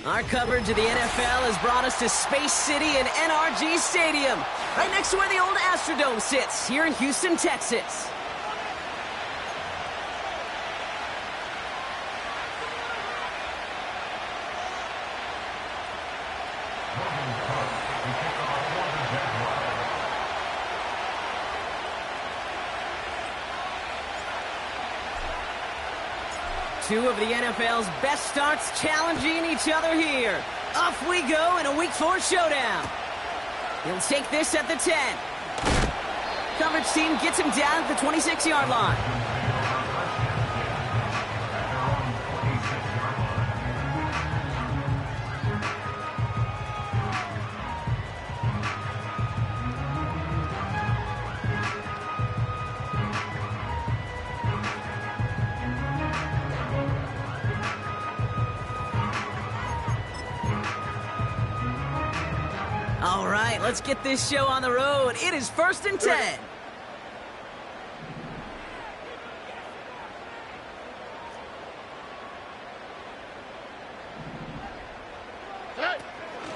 Our coverage of the NFL has brought us to Space City and NRG Stadium, right next to where the old Astrodome sits, here in Houston, Texas. Two of the NFL's best starts challenging each other here. Off we go in a Week 4 showdown. He'll take this at the 10. Coverage team gets him down at the 26-yard line. All right, let's get this show on the road. It is 1st and 10.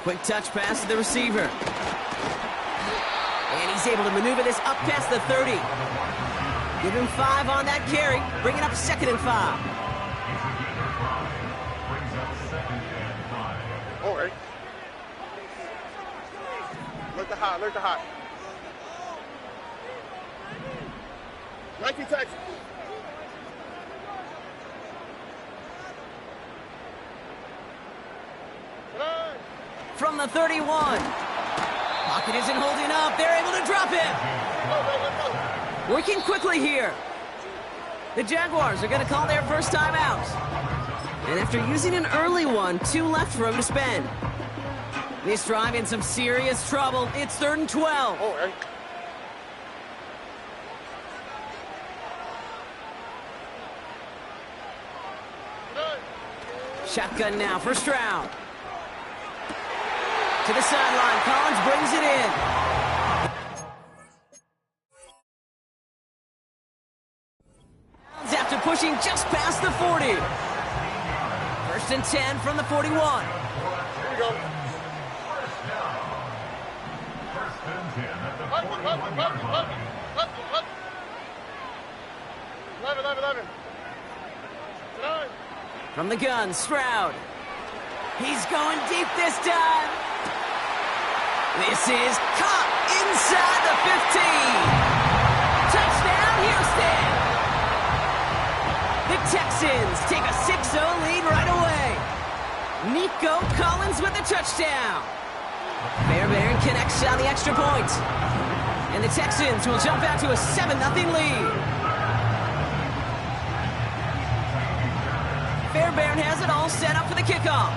Quick touch pass to the receiver. And he's able to maneuver this up past the 30. Give him 5 on that carry. Bring it up 2nd and 5. All right. Alert the hot, alert the hot. Nike Texas. From the 31. Pocket isn't holding up. They're able to drop it. Working quickly here. The Jaguars are going to call their first timeout. And after using an early one, 2 left for him to spend. This drive in some serious trouble. It's 3rd and 12. All right. Shotgun now for Stroud. To the sideline. Collins brings it in. After pushing just past the 40. 1st and 10 from the 41. Here we go. 11. From the gun, Stroud. He's going deep this time. This is caught inside the 15. Touchdown, Houston. The Texans take a 6-0 lead right away. Nico Collins with the touchdown. Fairbairn connects on the extra point. And the Texans will jump out to a 7-0 lead. Fairbairn has it all set up for the kickoff.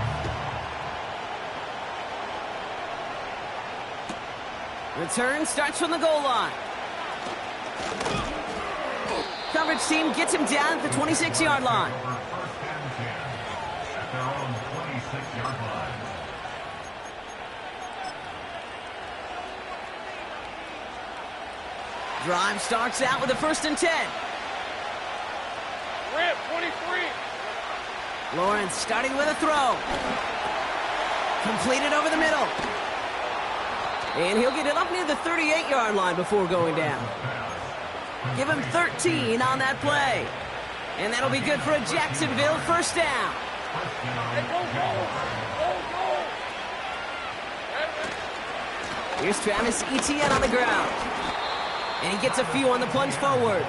Return starts from the goal line. Coverage team gets him down at the 26-yard line. Drive starts out with a 1st and 10. Rip, 23. Lawrence starting with a throw. Completed over the middle. And he'll get it up near the 38-yard line before going down. Give him 13 on that play. And that'll be good for a Jacksonville 1st down. Here's Travis Etienne on the ground. And he gets a few on the plunge forward.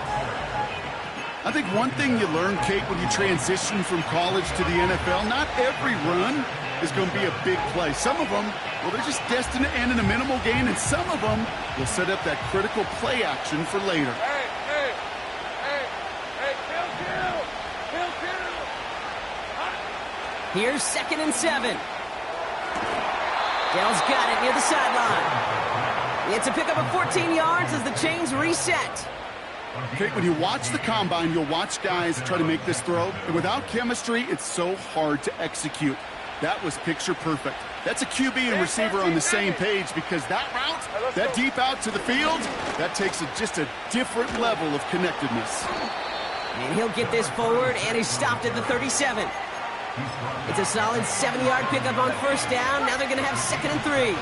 I think one thing you learn, Kate, when you transition from college to the NFL, not every run is going to be a big play. Some of them, well, they're just destined to end in a minimal gain, and some of them will set up that critical play action for later. Hey, kill. Here's 2nd and 7. Dell's got it near the sideline. It's a pickup of 14 yards as the chains reset. Kate, when you watch the combine, you'll watch guys try to make this throw, and without chemistry, it's so hard to execute. That was picture perfect. That's a QB and receiver on the same page, because that route, that deep out to the field, that takes just a different level of connectedness. And he'll get this forward, and he's stopped at the 37. It's a solid 7-yard pickup on first down. Now they're going to have 2nd and 3.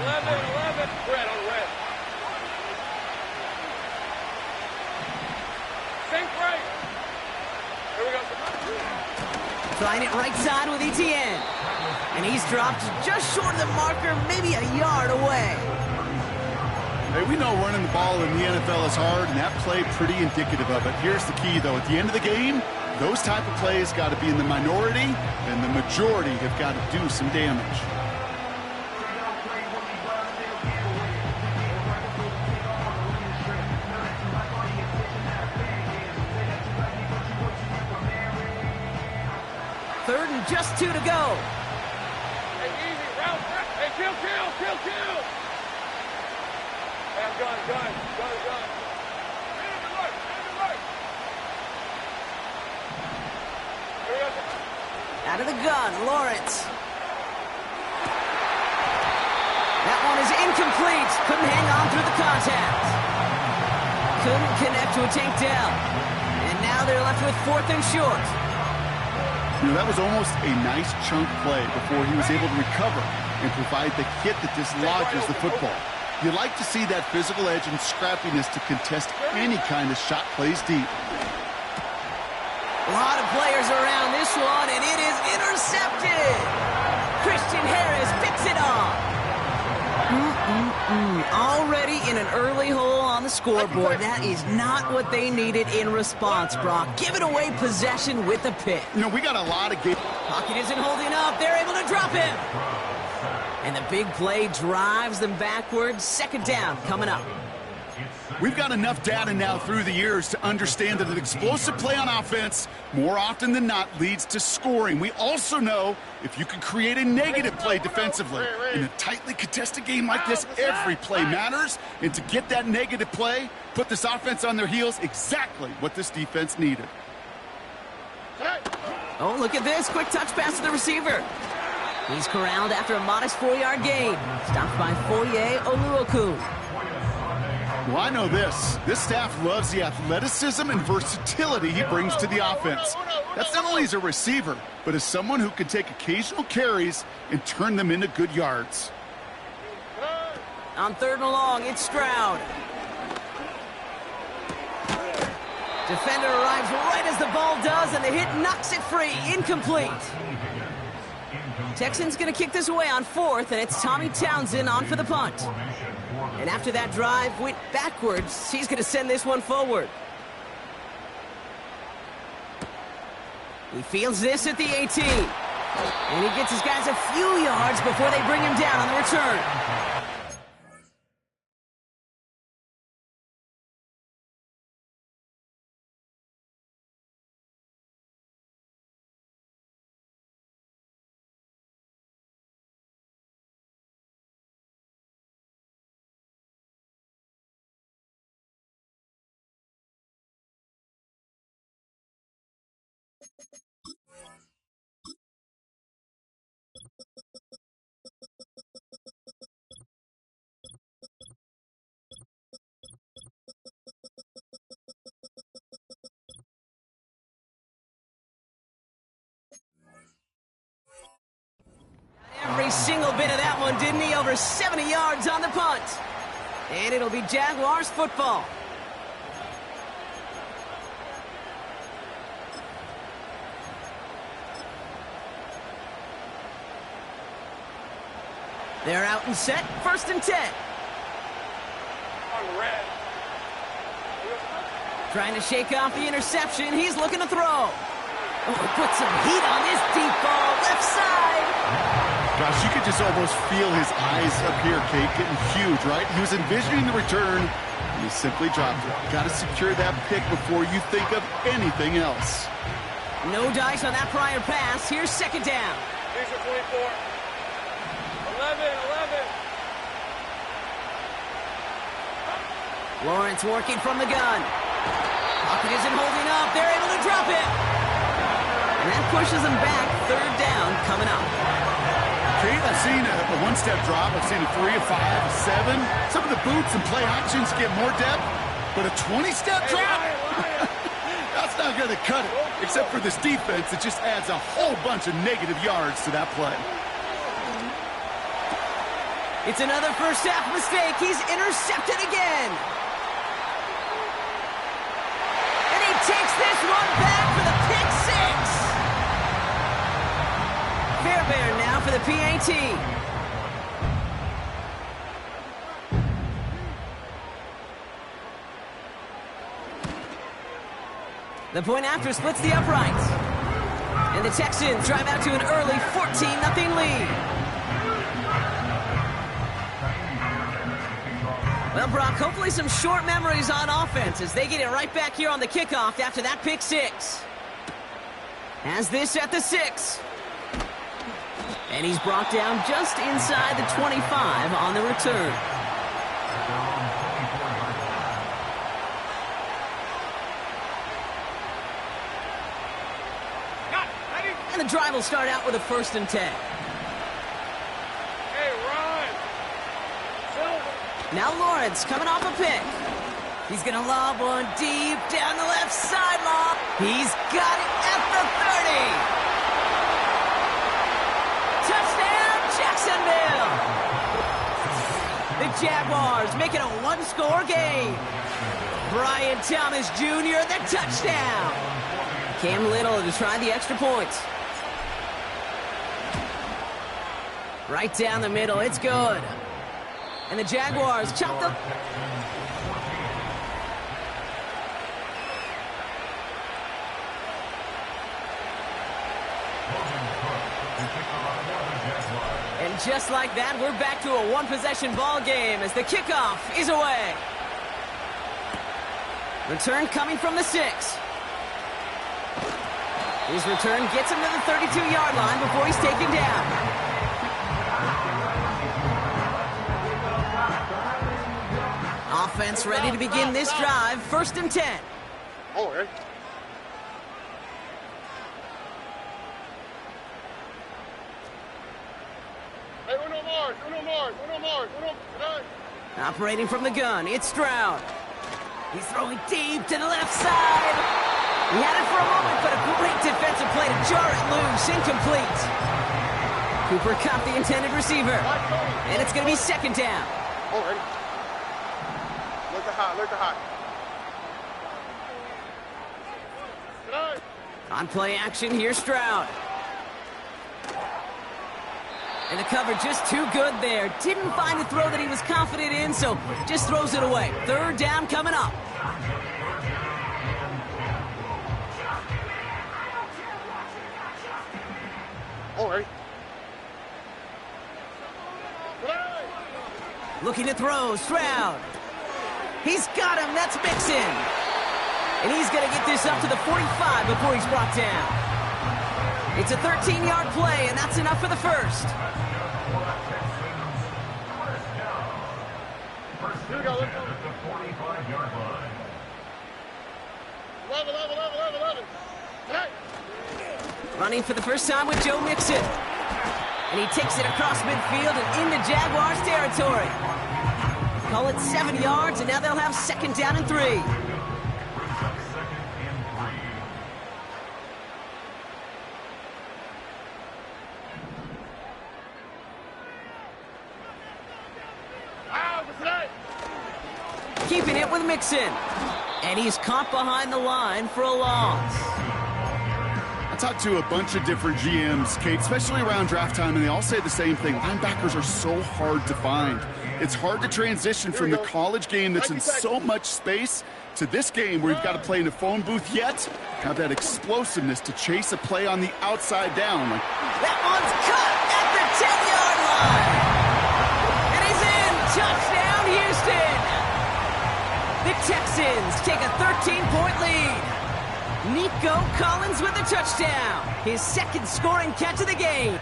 11, 11. Red on red. Sink right. Here we go. Trying it right side with Etienne. And he's dropped just short of the marker, maybe a yard away. Hey, we know running the ball in the NFL is hard, and that play pretty indicative of it. Here's the key, though. At the end of the game, those type of plays got to be in the minority, and the majority have got to do some damage. Third and just 2 to go. Hey, easy, route. Hey, kill. Hey, I'm gun. Here we go. Out of the gun, Lawrence. That one is incomplete. Couldn't hang on through the contact. Couldn't connect to a takedown. And now they're left with 4th and short. You know, that was almost a nice chunk play before he was able to recover and provide the hit that dislodges the football. You like to see that physical edge and scrappiness to contest any kind of shot plays deep. A lot of players around this one, and it is intercepted. Christian Harris picks it off. Already in an early hole on the scoreboard. That is not what they needed in response, Brock. Giving away possession with a pick. You know, we got a lot of games. Pocket isn't holding up. They're able to drop him. And the big play drives them backwards. 2nd down coming up. We've got enough data now through the years to understand that an explosive play on offense, more often than not, leads to scoring. We also know if you can create a negative play defensively. In a tightly contested game like this, every play matters. And to get that negative play, put this offense on their heels, exactly what this defense needed. Oh, look at this. Quick touch pass to the receiver. He's corralled after a modest 4-yard gain. Stopped by Foye Oluokun. Well, I know this. This staff loves the athleticism and versatility he brings to the offense. That's not only as a receiver, but as someone who can take occasional carries and turn them into good yards. On 3rd and long, it's Stroud. Defender arrives right as the ball does, and the hit knocks it free. Incomplete. Texans going to kick this away on 4th, and it's Tommy Townsend on for the punt. And after that drive went backwards, he's going to send this one forward. He fields this at the 18. And he gets his guys a few yards before they bring him down on the return. Every single bit of that one, didn't he? Over 70 yards on the punt. And it'll be Jaguars football. They're out and set. 1st and 10. On red. Trying to shake off the interception. He's looking to throw. Oh, put some heat on this deep ball. Left side. Gosh, you could just almost feel his eyes up here, Kate, getting huge, right? He was envisioning the return, and he simply dropped it. Got to secure that pick before you think of anything else. No dice on that prior pass. Here's 2nd down. These are 24. 11. Lawrence working from the gun. Pocket isn't holding up. They're able to drop it. And that pushes them back. 3rd down coming up. Kate, I've seen a one-step drop. I've seen a 3, a 5, a 7. Some of the boots and play options get more depth, but a 20-step drop? That's not not going to cut it. Except for this defense, it just adds a whole bunch of negative yards to that play. It's another first half mistake. He's intercepted again. And he takes this one back for the pick six. Fairbairn now for the PAT. The point after splits the uprights. And the Texans drive out to an early 14-0 lead. Well, Brock, hopefully some short memories on offense as they get it right back here on the kickoff after that pick six. Has this at the 6. And he's brought down just inside the 25 on the return. And the drive will start out with a 1st and 10. Hey, Ron. Silver. Now Lawrence coming off a pick. He's going to lob one deep down the left sideline. He's got it at the 30. Touchdown, Jacksonville. The Jaguars make it a one-score game. Brian Thomas Jr., the touchdown. Cam Little to try the extra points. Right down the middle, it's good. And the Jaguars chop the... And just like that, we're back to a one-possession ball game as the kickoff is away. Return coming from the 6. His return gets him to the 32-yard line before he's taken down. Offense ready to begin this drive. 1st and 10. Oh, hey. Hey, uno more. Operating from the gun, it's Stroud. He's throwing deep to the left side. He had it for a moment, but a great defensive play to jar it loose. Incomplete. Cooper caught the intended receiver. And it's going to be 2nd down. Oh, hey. Look at hot. On play action, here's Stroud. And the cover just too good there. Didn't find a throw that he was confident in, so just throws it away. 3rd down coming up. Oh, hey. Looking to throw, Stroud. He's got him, that's Mixon. And he's going to get this up to the 45 before he's brought down. It's a 13-yard play, and that's enough for the 1st. Here we go, let's go. 11. Hey. Running for the first time with Joe Mixon. And he takes it across midfield and into Jaguars territory. Call it 7 yards, and now they'll have 2nd down and 3. Keeping it with Mixon. And he's caught behind the line for a loss. I talked to a bunch of different GMs, Kate, especially around draft time, and they all say the same thing. Linebackers are so hard to find. It's hard to transition from the college game that's in so much space to this game where you've got to play in a phone booth, yet have that explosiveness to chase a play on the outside down. That one's cut at the 10-yard line. And he's in. Touchdown, Houston. The Texans take a 13-point lead. Nico Collins with a touchdown. His 2nd scoring catch of the game.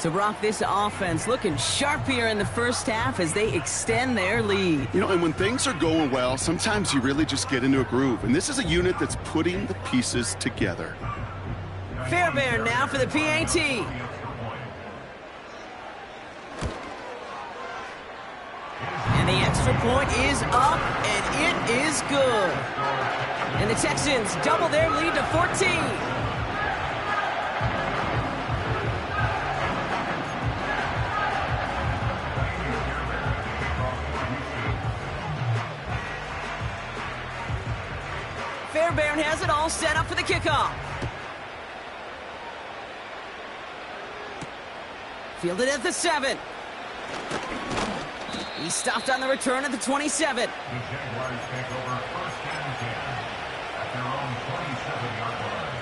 So, Brock, this offense looking sharp here in the first half as they extend their lead. You know, and when things are going well, sometimes you really just get into a groove. And this is a unit that's putting the pieces together. Fairbairn now for the PAT. And the extra point is up, and it is good. And the Texans double their lead to 14. Fairbairn has it all set up for the kickoff. Fielded at the 7. He stopped on the return at the 27. The Jaguars take over first and 10 at their own 27-yard line.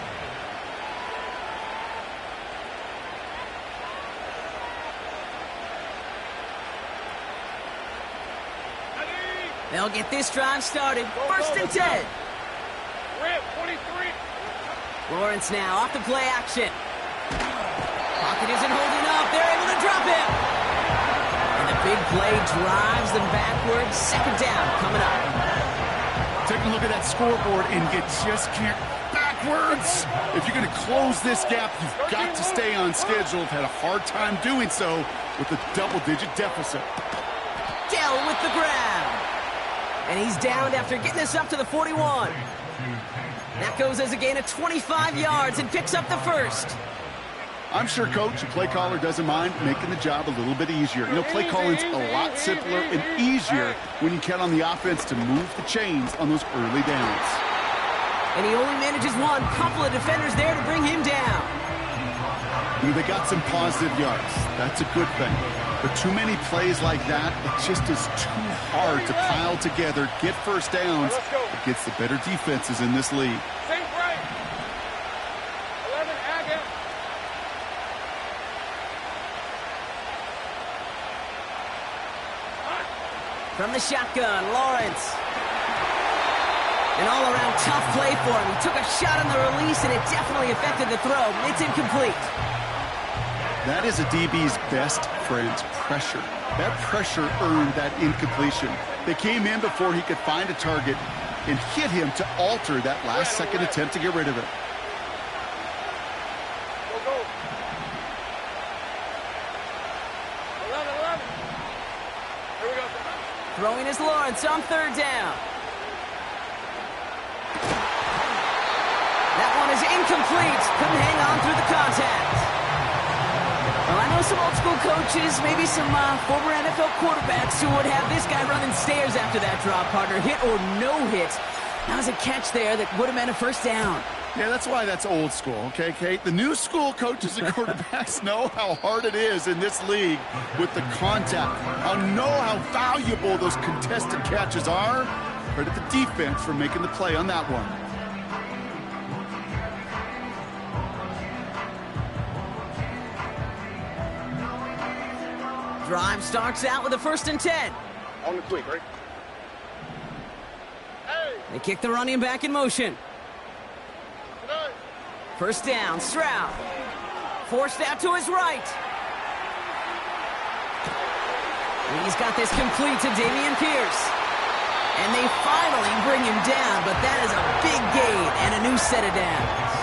They'll get this drive started. First and 10. Rip, 23. Lawrence now off the play action. Pocket isn't holding up. They're able to drop him. And the big play drives them backwards. Second down coming up. Take a look at that scoreboard, and you just can't backwards. If you're going to close this gap, you've got to stay on schedule. Had a hard time doing so with a double-digit deficit. Dell with the grab. And he's downed after getting this up to the 41. That goes as a gain of 25 yards and picks up the first. I'm sure coach and play caller doesn't mind making the job a little bit easier. You know, play calling's a lot simpler and easier when you count on the offense to move the chains on those early downs. And he only manages one. Couple of defenders there to bring him down. You know, they got some positive yards. That's a good thing. But too many plays like that, it just is too hard to pile together, get first downs against the better defenses in this league. Safe right. 11, Agate. From the shotgun, Lawrence. An all-around tough play for him. He took a shot on the release, and it definitely affected the throw. It's incomplete. That is a DB's best friend, pressure. That pressure earned that incompletion. They came in before he could find a target and hit him to alter that last-second attempt to get rid of it. Go, go. 11. Here we go. Throwing is Lawrence on third down. That one is incomplete. Couldn't hang on through the contact. Well, I know some old-school coaches, maybe some former NFL quarterbacks who would have this guy running stairs after that drop, partner. Hit or no hit. That was a catch there that would have meant a first down. Yeah, that's why that's old school, okay, Kate? The new school coaches and quarterbacks know how hard it is in this league with the contact. I know how valuable those contested catches are. Credit the defense for making the play on that one. Drive starts out with a first and 10. On the tweak, right? Hey. They kick the running back in motion. Tonight. First down, Stroud. Forced out to his right. He's got this complete to Dameon Pierce. And they finally bring him down, but that is a big gain and a new set of downs.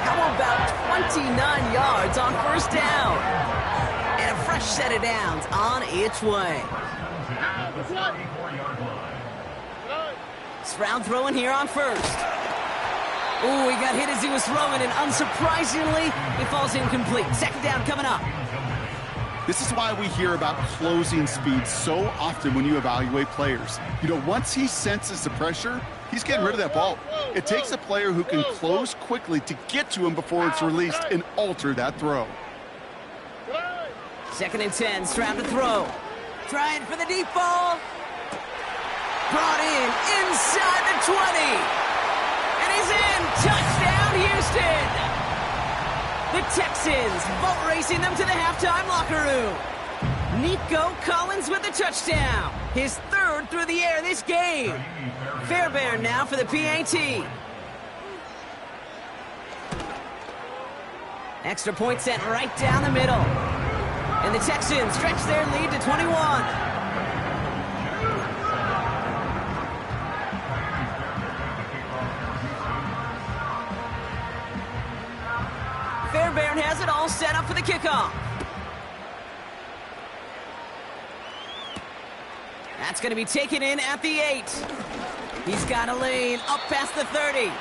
How about 29 yards on first down? And a fresh set of downs on its way. Stroud throwing here on first. Ooh, he got hit as he was throwing, and unsurprisingly, it falls incomplete. Second down coming up. This is why we hear about closing speed so often when you evaluate players. You know, once he senses the pressure, he's getting rid of that ball. It takes a player who can close quickly to get to him before it's released and alter that throw. Second and 10, Stroud to throw. Trying for the deep ball. Brought in inside the 20. And he's in. Touchdown, Houston. The Texans boat racing them to the halftime locker room. Nico Collins with the touchdown. His third through the air this game. Fairbairn now for the PAT. Extra point sent right down the middle. And the Texans stretch their lead to 21. Fairbairn has it all set up for the kickoff. That's going to be taken in at the 8. He's got a lane up past the 30.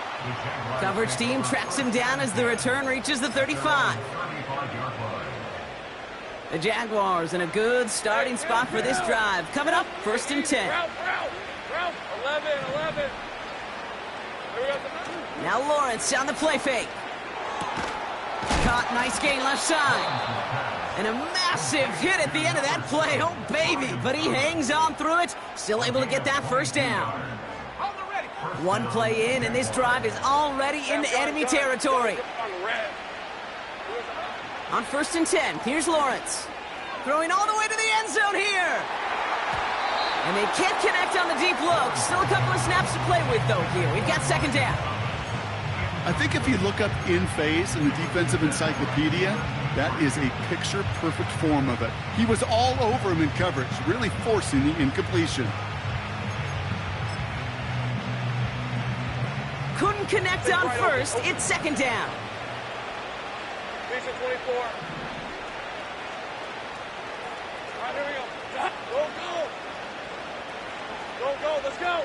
Coverage team tracks him down as the return reaches the 35. The Jaguars in a good starting spot for this drive. Coming up, 1st and 10. Ralph. 11. Now Lawrence on the play fake. Caught, nice gain left side. And a massive hit at the end of that play. Oh, baby. But he hangs on through it. Still able to get that first down. One play in, and this drive is already into enemy territory. On 1st and 10, here's Lawrence. Throwing all the way to the end zone here. And they can't connect on the deep look. Still a couple of snaps to play with, though, here. We've got 2nd down. I think if you look up in phase in the defensive encyclopedia, that is a picture-perfect form of it. He was all over him in coverage, really forcing the incompletion. Couldn't connect on 1st. It's 2nd down. Vision 24. All right, here we go. Go. Let's go.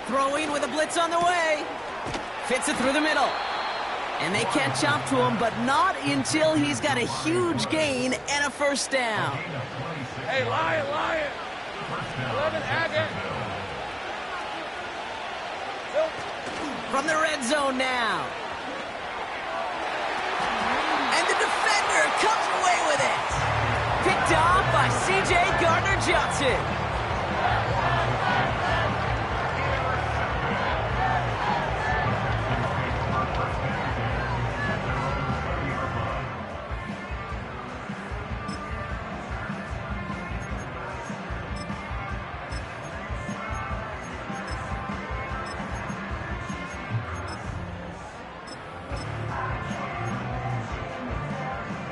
Throwing with a blitz on the way. Fits it through the middle. And they catch up to him, but not until he's got a huge gain and a 1st down. Hey, Lion. 11, Agate. From the red zone now. And the defender comes away with it. Picked off by C.J. Gardner-Johnson.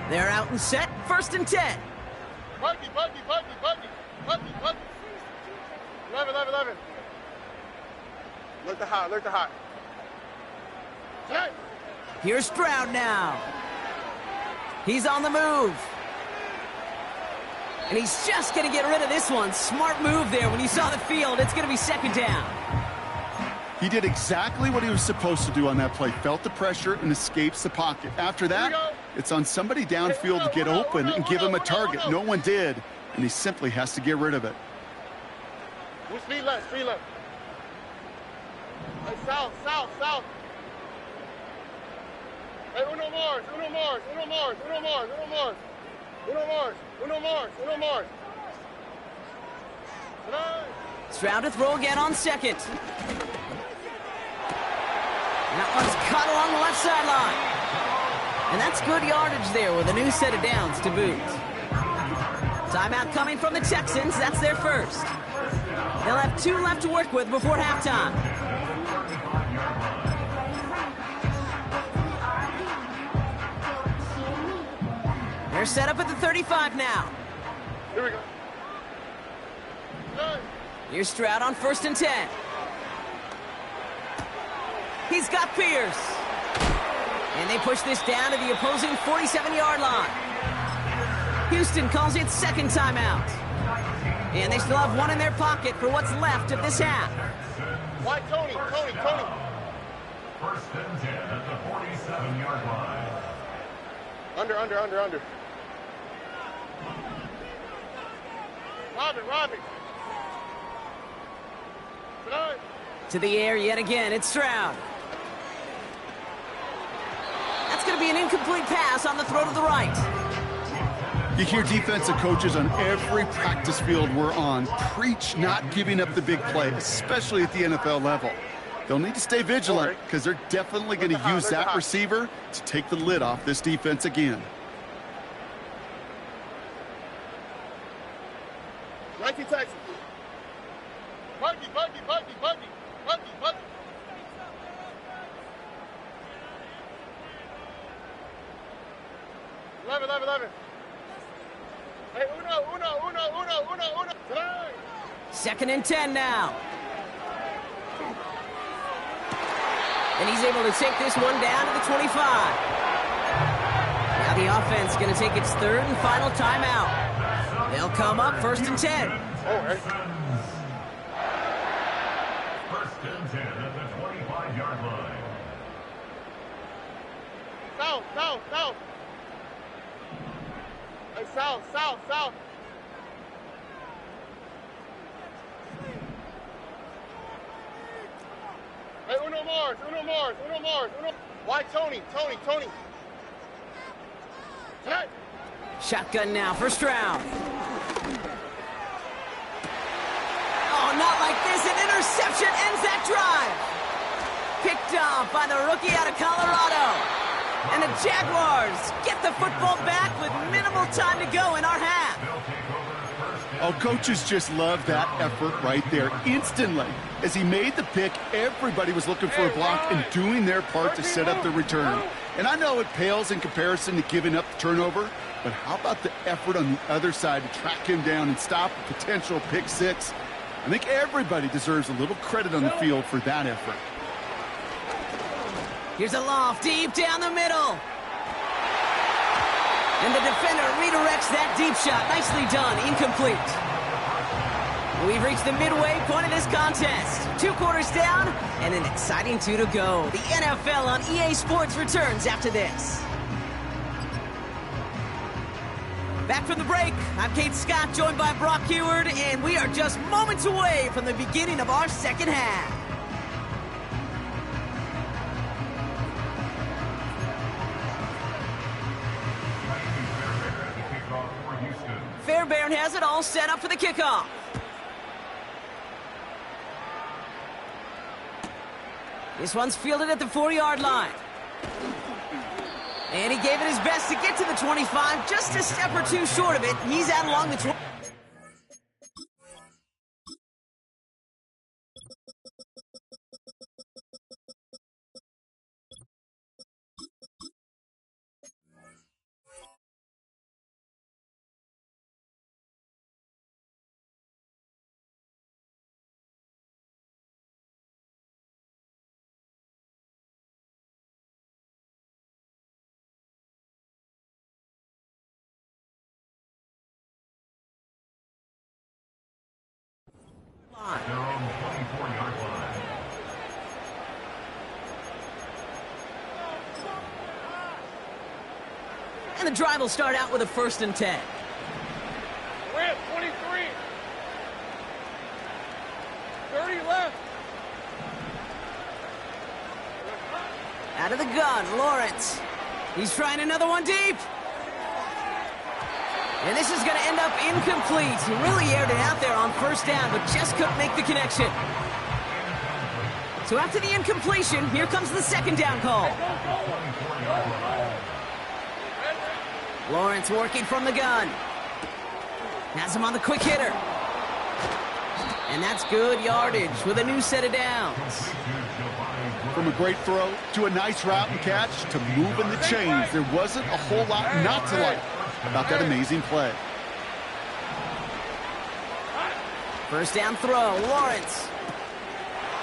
They're out and set, 1st and 10. Buggy. 11. Look the hot. Hey. Here's Stroud now. He's on the move. And he's just going to get rid of this one. Smart move there when he saw the field. It's going to be 2nd down. He did exactly what he was supposed to do on that play. Felt the pressure and escapes the pocket. After that, it's on somebody downfield to get open and give him a target. No one did, and he simply has to get rid of it. Speed left. Hey, south. Hey, Uno Mars. Stroud to throw again on 2nd. And that one's caught along the left sideline. And that's good yardage there with a new set of downs to boot. Timeout coming from the Texans. That's their 1st. They'll have 2 left to work with before halftime. They're set up at the 35 now. Here we go. Hey. Here's Stroud on 1st and 10. He's got Pierce. And they push this down to the opposing 47-yard line. Houston calls it 2nd timeout. And they still have one in their pocket for what's left of this half. Why, Tony? 1st and 10 at the 47-yard line. Under. Robbie. Tonight. To the air yet again, it's Stroud. That's going to be an incomplete pass on the throw to the right. You hear defensive coaches on every practice field we're on preach not giving up the big play, especially at the NFL level. They'll need to stay vigilant because they're definitely going to use that receiver to take the lid off this defense again. 19 Texans. Buggy. 11. Hey, uno. Tonight. 2nd and 10 now. And he's able to take this one down to the 25. Now the offense going to take its 3rd and final timeout. They'll come up 1st and 10. Oh, hey. 1st and 10 at the 25-yard line. South. Hey, south. Hey, uno more. Why, Tony? Tonight. Shotgun now, 1st round. Oh, not like this. An interception ends that drive. Picked off by the rookie out of Colorado. And the Jaguars get the football back with minimal time to go in our half. Oh, coaches just love that effort right there. Instantly, as he made the pick, everybody was looking for a block and doing their part to set up the return. And I know it pales in comparison to giving up the turnover, but how about the effort on the other side to track him down and stop a potential pick six? I think everybody deserves a little credit on the field for that effort. Here's a loft deep down the middle. And the defender redirects that deep shot. Nicely done. Incomplete. We've reached the midway point of this contest. 2 quarters down and an exciting 2 to go. The NFL on EA Sports returns after this. Back from the break, I'm Kate Scott, joined by Brock Heward, and we are just moments away from the beginning of our 2nd half. Fairbairn has it all set up for the kickoff. This one's fielded at the 4-yard line. And he gave it his best to get to the 25, just a step or 2 short of it. He's out along the 20. Their own 24-yard line. And the drive will start out with a 1st and 10. We're at 23. 30 left. Out of the gun, Lawrence. He's trying another one deep. And this is going to end up incomplete. He really aired it out there on 1st down, but just couldn't make the connection. So after the incompletion, here comes the 2nd down call. Lawrence working from the gun. Has him on the quick hitter. And that's good yardage with a new set of downs. From a great throw to a nice route and catch to moving the chains, there wasn't a whole lot not to like about that amazing play. 1st down throw, Lawrence.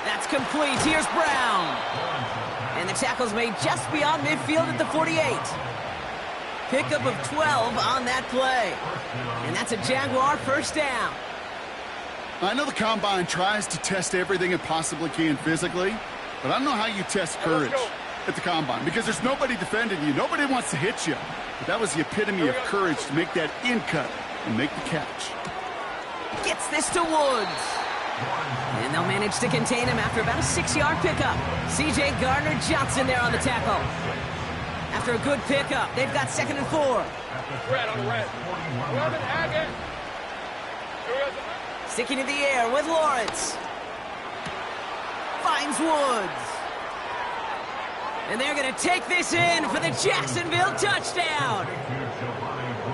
That's complete. Here's Brown. And the tackle's made just beyond midfield at the 48. Pickup of 12 on that play. And that's a Jaguar 1st down. I know the Combine tries to test everything it possibly can physically, but I don't know how you test courage at the Combine because there's nobody defending you. Nobody wants to hit you. But that was the epitome of courage to make that in cut and make the catch. Gets this to Woods. And they'll manage to contain him after about a 6-yard pickup. C.J. Gardner-Johnson there on the tackle. After a good pickup, they've got 2nd and 4. Red on the red. 11 Haggett. Sticking in the air with Lawrence. Finds Woods. And they're going to take this in for the Jacksonville touchdown.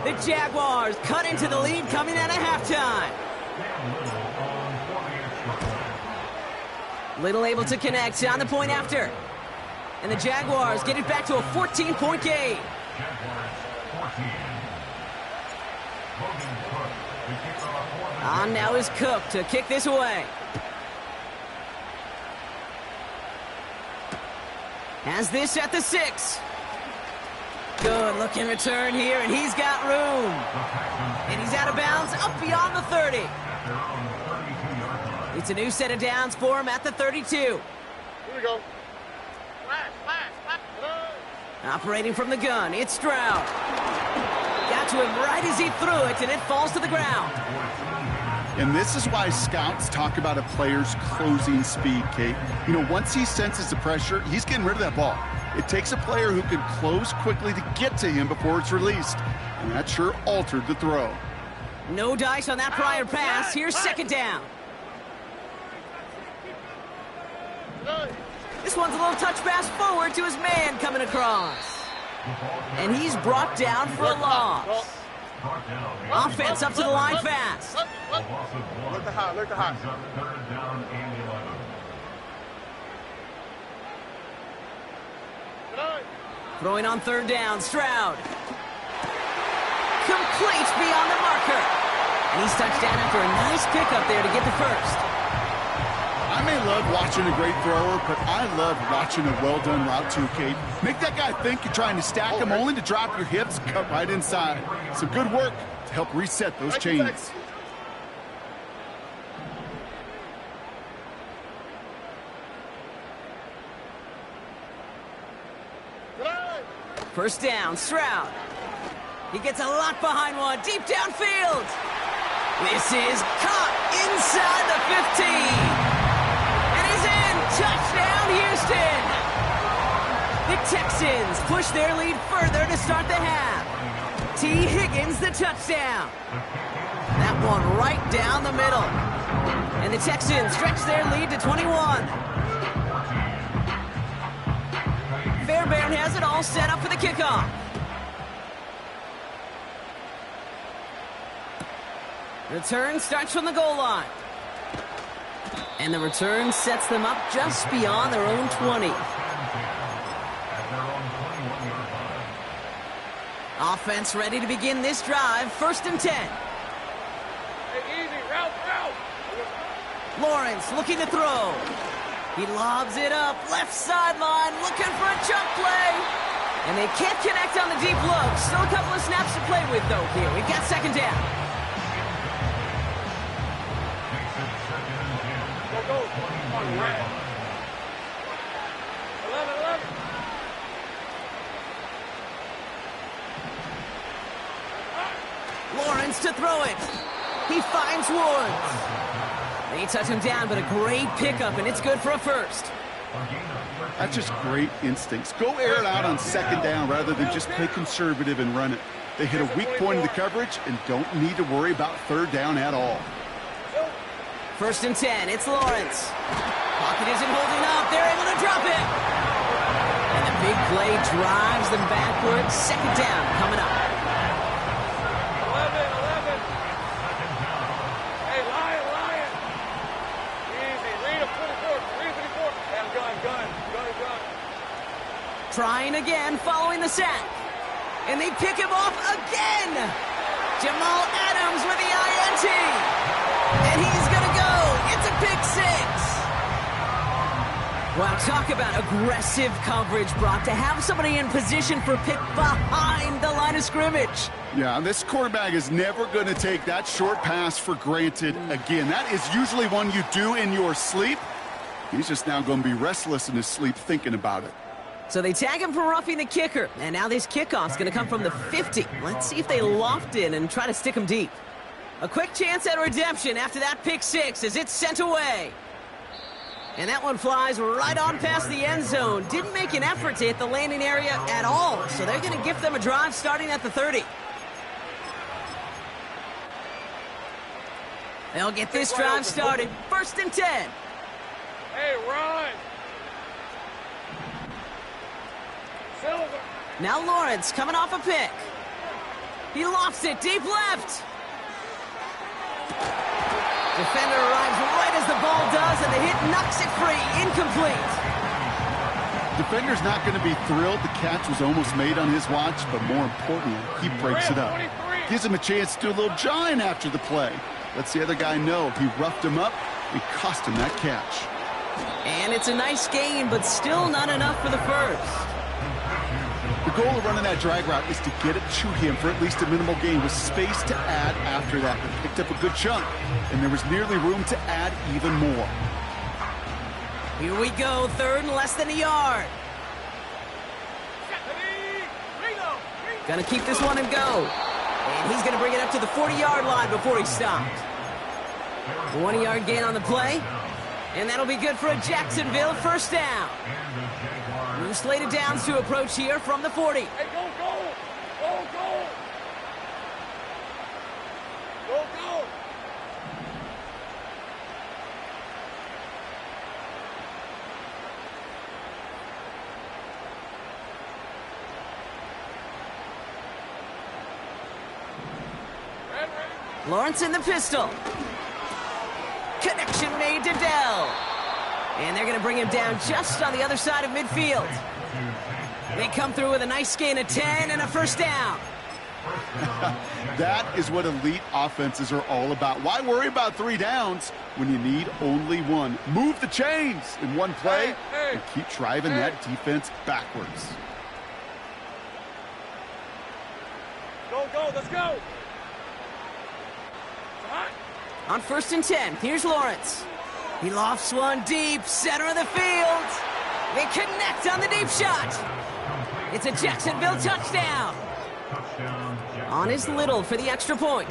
The Jaguars cut into the lead coming out of halftime. Little able to connect on the point after. And the Jaguars get it back to a 14-point game. Jaguars 14. On now is Cook to kick this away. Has this at the 6. Good looking return here, and he's got room. And he's out of bounds up beyond the 30. It's a new set of downs for him at the 32. Here we go. Operating from the gun, it's Stroud. Got to him right as he threw it, and it falls to the ground. And this is why scouts talk about a player's closing speed, Kate. You know, once he senses the pressure, he's getting rid of that ball. It takes a player who can close quickly to get to him before it's released. And that sure altered the throw. No dice on that prior pass. Here's second down. This one's a little touch pass forward to his man coming across. And he's brought down for a loss. Offense up to the line fast. Look the high, look the high. Throwing on third down, Stroud. Complete beyond the marker. And he's touched down after a nice pickup there to get the first. I may love watching a great thrower, but I love watching a well-done route too, Kate. Make that guy think you're trying to stack him only to drop your hips, cut right inside. Some good work to help reset those chains. First down, Stroud. He gets a lot behind one, deep downfield. This is caught inside the 15. And he's in. Touchdown, Houston. The Texans push their lead further to start the half. T. Higgins, the touchdown. That one right down the middle. And the Texans stretch their lead to 21. Fairbairn has it all set up for the kickoff. Return starts from the goal line. And the return sets them up just beyond their own 20. Offense ready to begin this drive. First and 10. Hey, easy, route. Lawrence looking to throw. He lobs it up, left sideline, looking for a jump play. And they can't connect on the deep look. Still a couple of snaps to play with, though, here. We've got second down. Go. On red. 11. Lawrence to throw it. He finds Woods. They touch him down, but a great pickup, and it's good for a first. That's just great instincts. Go air it out on second down rather than just play conservative and run it. They hit a weak point in the coverage and don't need to worry about third down at all. First and 10, it's Lawrence. Pocket isn't holding up. They're able to drop it. And the big play drives them backwards. Second down coming up. 11. Hey, Lion. Easy. Read him, 24. Hey, gun. Trying again following the sack. And they pick him off again. Jamal Adams with the INT. And he's going to go. It's a pick six. Wow, talk about aggressive coverage, Brock. To have somebody in position for a pick behind the line of scrimmage. Yeah, this quarterback is never going to take that short pass for granted again. That is usually one you do in your sleep. He's just now going to be restless in his sleep thinking about it. So they tag him for roughing the kicker. And now this kickoff's going to come from the 50. Let's see if they loft in and try to stick him deep. A quick chance at redemption after that pick six as it's sent away. And that one flies right on past the end zone. Didn't make an effort to hit the landing area at all. So they're going to gift them a drive starting at the 30. They'll get this drive started. First and 10. Hey, run. Silver. Now Lawrence coming off a pick. He lofts it deep left. Defender arrives right as the ball does, and the hit knocks it free. Incomplete. Defender's not going to be thrilled. The catch was almost made on his watch, but more importantly, he breaks it up. Gives him a chance to do a little jawing after the play. Lets the other guy know he roughed him up and cost him that catch. And it's a nice gain, but still not enough for the first. The goal of running that drag route is to get it to him for at least a minimal gain with space to add after that. They picked up a good chunk, and there was nearly room to add even more. Here we go, third and less than a yard. Gonna keep this one and go. And he's gonna bring it up to the 40-yard line before he stopped. 20-yard gain on the play. And that'll be good for a Jacksonville first down. New slated downs to approach here from the 40. Hey, go, go! Go, go! Go, go! Lawrence in the pistol. Connection made to Dell. And they're going to bring him down just on the other side of midfield. They come through with a nice gain of 10 and a first down. That is what elite offenses are all about. Why worry about 3 downs when you need only one? Move the chains in one play and keep driving that defense backwards. Go, go, let's go! On 1st and 10, here's Lawrence. He lofts one deep, center of the field. They connect on the deep shot. It's a Jacksonville touchdown. On is Little for the extra point.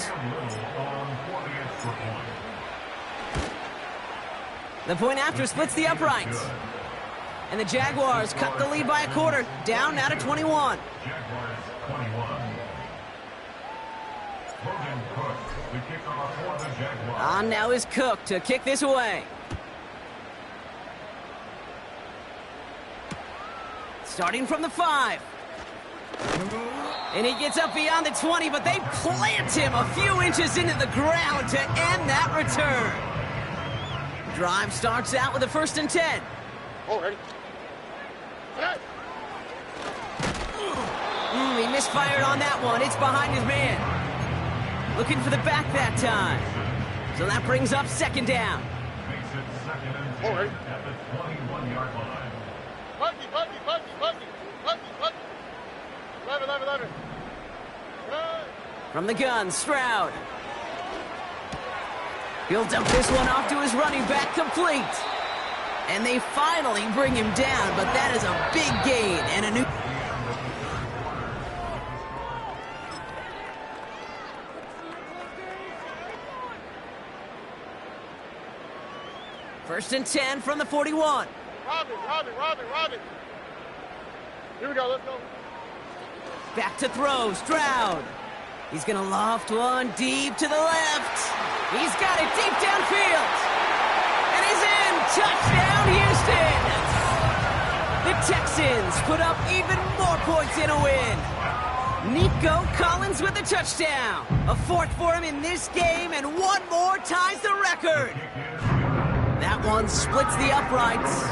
The point after splits the uprights. And the Jaguars cut the lead by a quarter, down now to 21. Jaguars 21. Logan Cook, the kickoff for the Jaguars. On now is Cook to kick this away. Starting from the 5. And he gets up beyond the 20, but they plant him a few inches into the ground to end that return. Drive starts out with a 1st and 10. Oh, ready? He misfired on that one. It's behind his man. Looking for the back that time. So that brings up 2nd down. Makes it 2nd and 10 at the 21-yard line. Buggy, buggy, buggy, buggy, buggy, buggy. 11. From the gun, Stroud. He'll dump this one off to his running back, complete. And they finally bring him down, but that is a big gain and a new... First and 10 from the 41. Robin. Here we go, let's go. Back to throw, Stroud. He's gonna loft one deep to the left. He's got it deep downfield. And he's in. Touchdown, Houston. The Texans put up even more points in a win. Nico Collins with the touchdown. A 4th for him in this game, and one more ties the record. That one splits the uprights.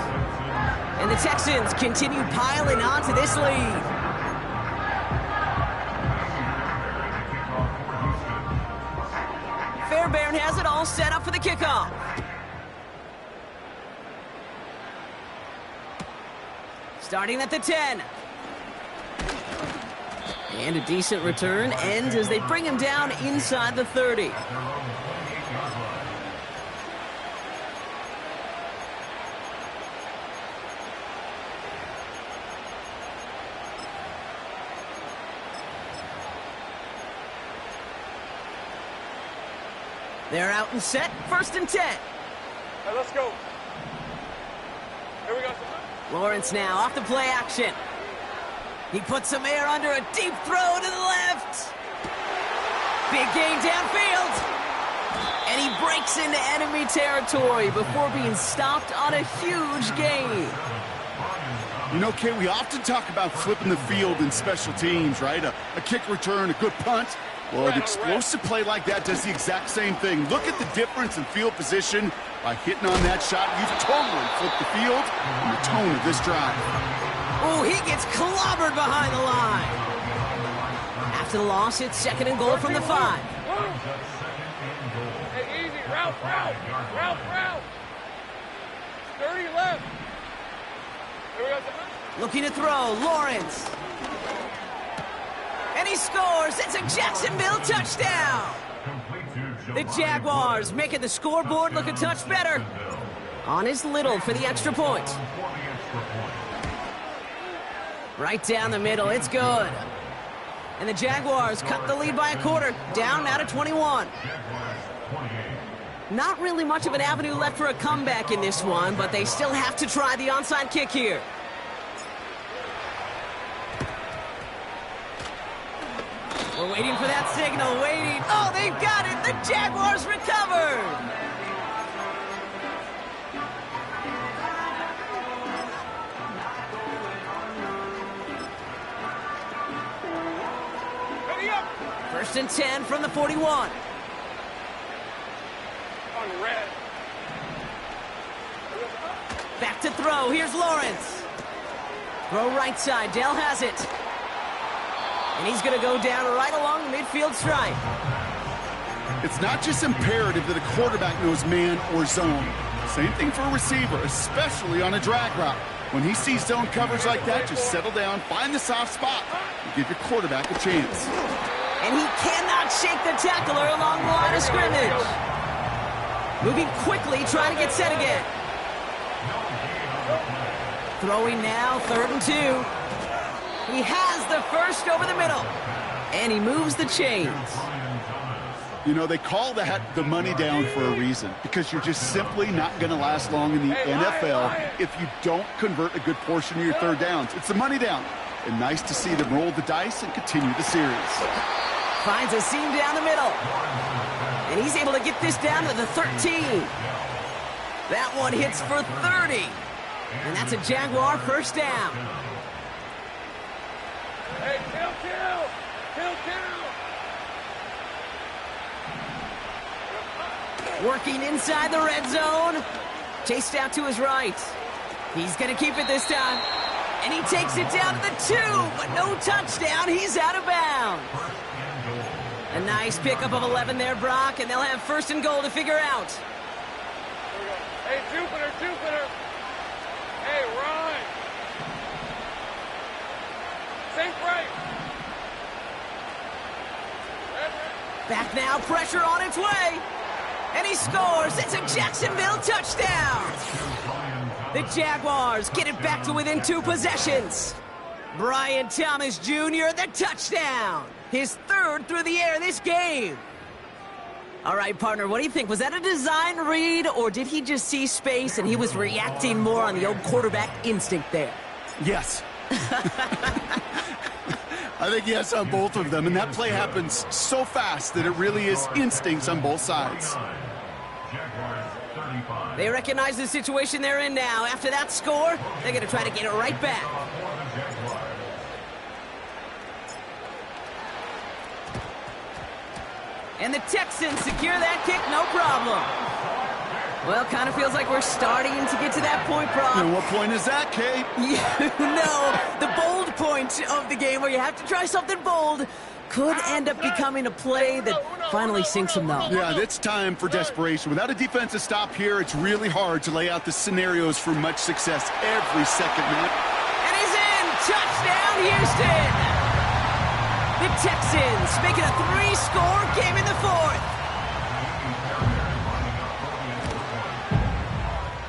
And the Texans continue piling on to this lead. Fairbairn has it all set up for the kickoff. Starting at the 10. And a decent return ends as they bring him down inside the 30. They're out and set, 1st and 10. Hey, let's go. Here we go. Lawrence now off the play action. He puts some air under a deep throw to the left. Big gain downfield. And he breaks into enemy territory before being stopped on a huge gain. You know, Kay, we often talk about flipping the field in special teams, right? A kick return, a good punt. Well, an explosive play like that does the exact same thing. Look at the difference in field position. By hitting on that shot, you've totally flipped the field and the tone of this drive. Oh, he gets clobbered behind the line. After the loss, it's 2nd and goal from the 5. Hey, easy. Route. 30 left. Here we go. Looking to throw, Lawrence. And he scores. It's a Jacksonville touchdown. The Jaguars making the scoreboard look a touch better. On is Little for the extra point. Right down the middle, it's good. And the Jaguars cut the lead by a quarter, down now to 21. Not really much of an avenue left for a comeback in this one, but they still have to try the onside kick here. We're waiting for that signal, waiting. Oh, they've got it! The Jaguars recovered! Ready up. 1st and 10 from the 41. On red. Back to throw, here's Lawrence. Throw right side, Dell has it. And he's going to go down right along the midfield stripe. It's not just imperative that a quarterback knows man or zone. Same thing for a receiver, especially on a drag route. When he sees zone coverage like that, just settle down, find the soft spot, and give your quarterback a chance. And he cannot shake the tackler along the line of scrimmage. Moving quickly, trying to get set again. Throwing now, 3rd and 2. He has the first over the middle. And he moves the chains. You know, they call that the money down for a reason, because you're just simply not going to last long in the NFL if you don't convert a good portion of your 3rd downs. It's the money down. And nice to see them roll the dice and continue the series. Finds a seam down the middle. And he's able to get this down to the 13. That one hits for 30. And that's a Jaguar first down. Hey, kill. Working inside the red zone. Chased out to his right. He's going to keep it this time. And he takes it down to the 2, but no touchdown. He's out of bounds. A nice pickup of 11 there, Brock, and they'll have 1st and goal to figure out. Hey, Jupiter. Hey, Ryan. Safe right. Back now, pressure on its way. And he scores. It's a Jacksonville touchdown. The Jaguars get it back to within 2 possessions. Brian Thomas Jr., the touchdown. His 3rd through the air this game. All right, partner, what do you think? Was that a design read, or did he just see space and he was reacting more on the old quarterback instinct there? Yes. I think yes on both of them, and that play happens so fast that it really is instincts on both sides. They recognize the situation they're in now. After that score, they're going to try to get it right back. And the Texans secure that kick, no problem. Well, kind of feels like we're starting to get to that point, Brock. And what point is that, Kate? You know, the bold point of the game where you have to try something bold could end up becoming a play that finally sinks them, though. Yeah, it's time for desperation. Without a defensive stop here, it's really hard to lay out the scenarios for much success every second, man. And he's in! Touchdown, Houston! The Texans making a 3-score game in the 4th.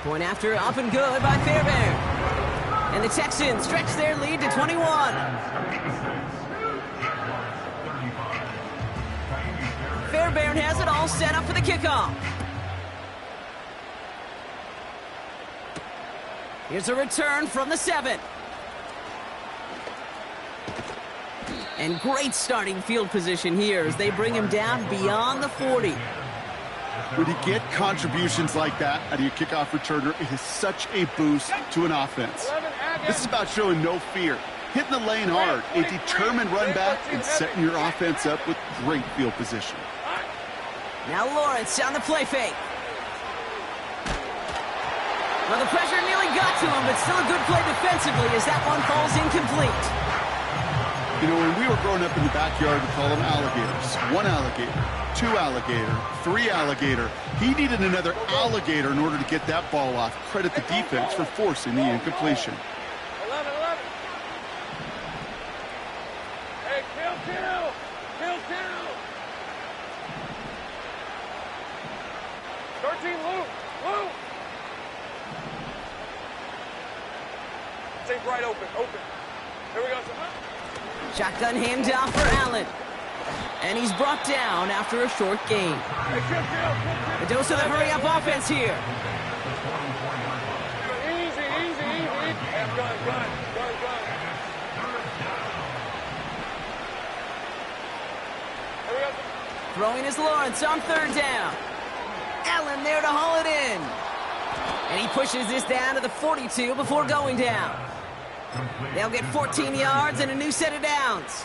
Point after, up and good by Fairbairn. And the Texans stretch their lead to 21. Fairbairn has it all set up for the kickoff. Here's a return from the 7. And great starting field position here as they bring him down beyond the 40. When you get contributions like that out of your kickoff returner, it is such a boost to an offense. This is about showing no fear, hitting the lane hard, a determined run back, and setting your offense up with great field position. Now Lawrence on the play fake. Well, the pressure nearly got to him, but still a good play defensively as that one falls incomplete. You know, when we were growing up in the backyard, we call them alligators. 1 alligator, 2 alligator, 3 alligator. He needed another alligator in order to get that ball off. Credit the defense for forcing the incompletion. 11. Hey, kill. 13, Luke. Take right open. Here we go. Shotgun handoff for Allen. And he's brought down after a short gain. Hey, kill. A dose of the hurry-up offense here. Easy. Hey, gun. Here we go. Throwing is Lawrence on 3rd down. Allen there to haul it in. And he pushes this down to the 42 before going down. They'll get 14 yards and a new set of downs.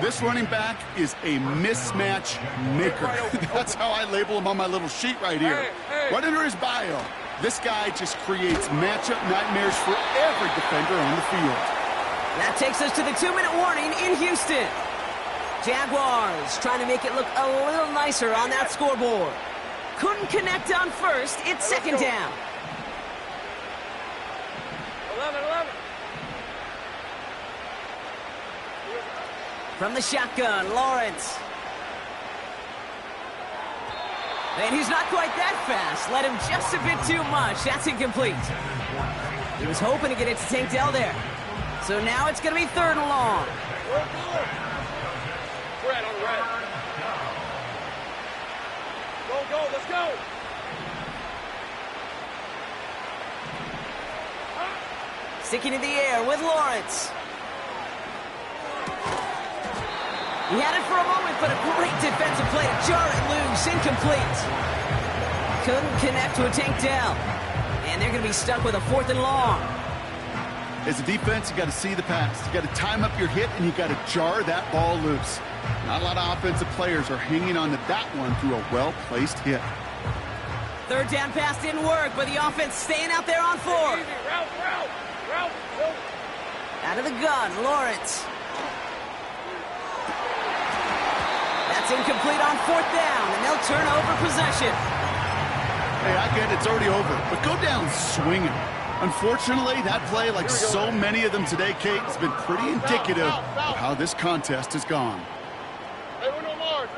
This running back is a mismatch maker. That's how I label him on my little sheet right here. Hey. Right under his bio. This guy just creates matchup nightmares for every defender on the field. That takes us to the 2-minute warning in Houston. Jaguars trying to make it look a little nicer on that scoreboard. Couldn't connect on 1st. It's 2nd down. 11. From the shotgun, Lawrence. And he's not quite that fast. Led him just a bit too much. That's incomplete. He was hoping to get it to Tank Dell there. So now it's going to be 3rd and long. Red on red. Go, let's go. Sticking in the air with Lawrence. He had it for a moment, but a great defensive play to jar it loose. Incomplete. Couldn't connect to a Tank Dell. And they're going to be stuck with a 4th and long. As a defense, you got to see the pass. You got to time up your hit, and you got to jar that ball loose. Not a lot of offensive players are hanging on to that one through a well-placed hit. 3rd down pass didn't work, but the offense staying out there on 4. Easy. Route. Out of the gun, Lawrence. That's incomplete on 4th down, and they'll turn over possession. Hey, I get it, it's already over, but go down swinging. Unfortunately, that play, like so many of them today, Kate, has been pretty indicative of how this contest has gone. Hey, Uno Mars.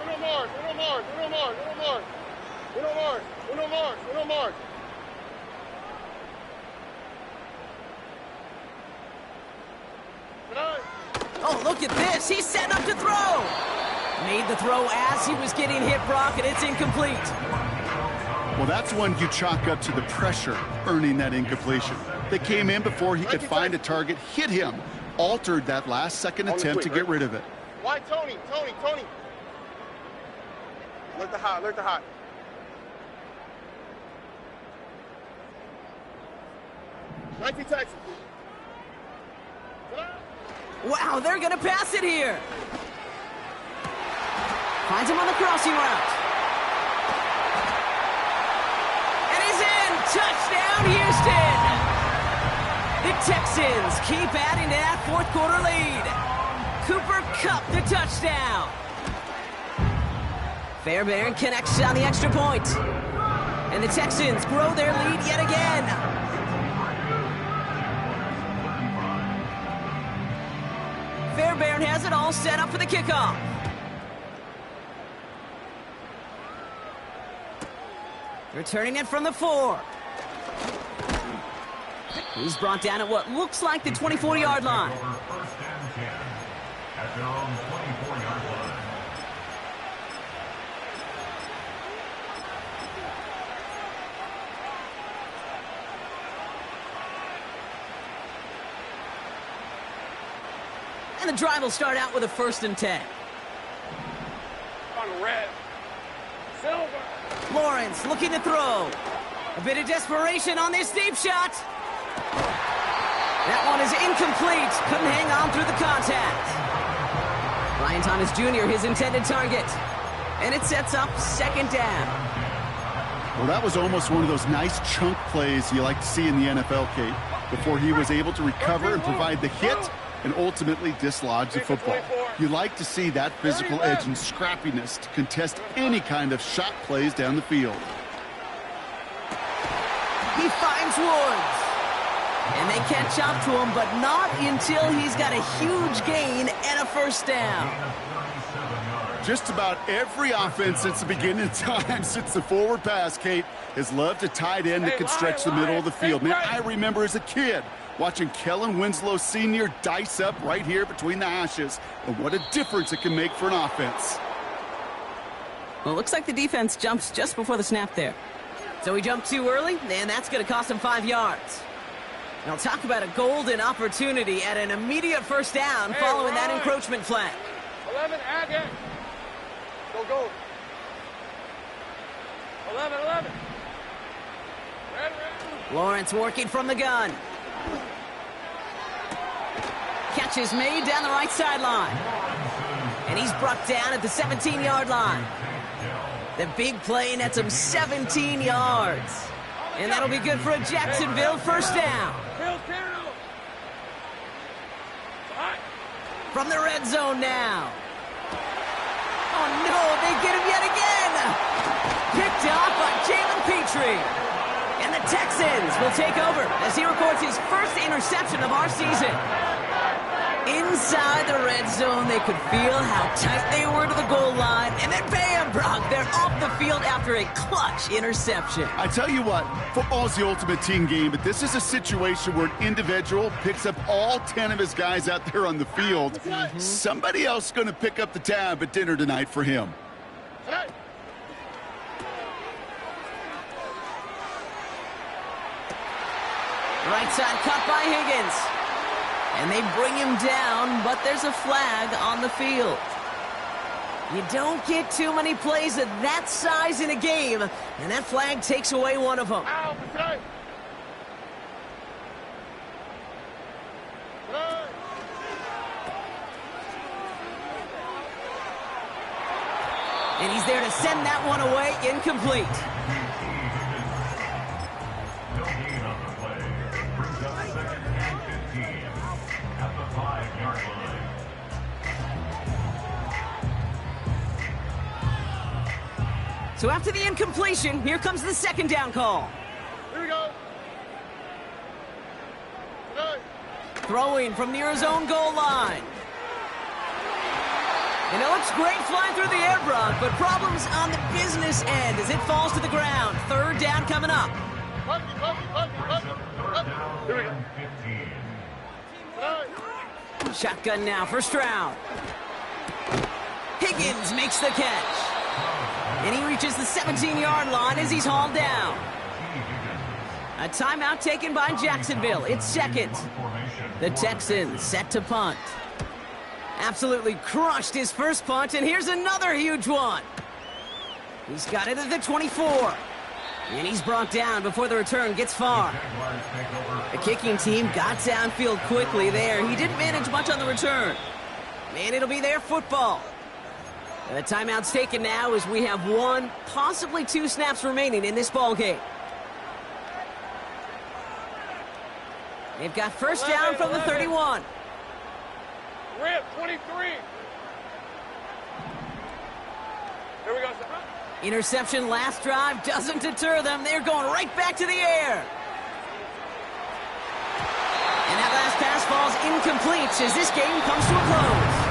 Oh, look at this. He's setting up to throw. Made the throw as he was getting hit, Brock, and it's incomplete. Well, that's one you chalk up to the pressure earning that incompletion. They came in before he could find a target, hit him, altered that last-second attempt to get rid of it. Why Tony? Alert the hot. Texas. Wow, they're going to pass it here. Finds him on the crossing route. And he's in. Touchdown, Houston. The Texans keep adding to that 4th quarter lead. Cooper Kupp the touchdown. Fairbairn connects on the extra point. And the Texans grow their lead yet again. Fairbairn has it all set up for the kickoff. Returning it from the 4. He's brought down at what looks like the 24-yard line. First and 10 at their own 24-yard line. And the drive will start out with a 1st and 10. On red. Silver. Lawrence looking to throw. A bit of desperation on this deep shot. That one is incomplete. Couldn't hang on through the contact. Brian Thomas Jr., his intended target. And it sets up 2nd down. Well, that was almost one of those nice chunk plays you like to see in the NFL, Kate. Before he was able to recover and provide the hit, and ultimately dislodge the football. You like to see that physical edge and scrappiness to contest any kind of shot plays down the field. He finds Woods. And they catch up to him, but not until he's got a huge gain and a first down. Just about every offense since the beginning of time, since the forward pass, Kate, has loved a tight end that can stretch the middle of the field. Man, I remember as a kid watching Kellen Winslow Sr. dice up right here between the hashes. And what a difference it can make for an offense. Well, it looks like the defense jumps just before the snap there. So he jumped too early, and that's going to cost him 5 yards. Now talk about a golden opportunity at an immediate first down following that encroachment flag. 11, again. Go. 11. Red. Lawrence working from the gun. Catch is made down the right sideline. And he's brought down at the 17-yard line. The big play nets him 17 yards. And that'll be good for a Jacksonville first down. From the red zone now. Oh, no, they get him yet again. Picked off by Jalen Petrie. And the Texans will take over as he records his first interception of our season. Inside the red zone, they could feel how tight they were to the goal line. And then bam, Brock, they're off the field after a clutch interception. I tell you what, football's the ultimate team game, but this is a situation where an individual picks up all 10 of his guys out there on the field. Somebody else is going to pick up the tab at dinner tonight for him. Right side cut by Higgins. And they bring him down, but there's a flag on the field. You don't get too many plays of that size in a game, and that flag takes away one of them. And he's there to send that one away, incomplete. No gain on the play. Brings up second and 15 at the 5-yard line. So after the incompletion, here comes the second down call. Here we go. Throwing from near his own goal line. And it looks great flying through the air, Brock, but problems on the business end as it falls to the ground. Third down coming up. Third down and 15. Shotgun now for Stroud. Higgins makes the catch. And he reaches the 17-yard line as he's hauled down. A timeout taken by Jacksonville. It's second. The Texans set to punt. Absolutely crushed his first punt, and here's another huge one. He's got it at the 24. And he's brought down before the return gets far. The kicking team got downfield quickly there. He didn't manage much on the return. And it'll be their football. And the timeout's taken now as we have 1, possibly 2 snaps remaining in this ball game. They've got first down from the 31. Rip, 23. Here we go, sir. Interception last drive doesn't deter them. They're going right back to the air. And that last pass falls incomplete as this game comes to a close.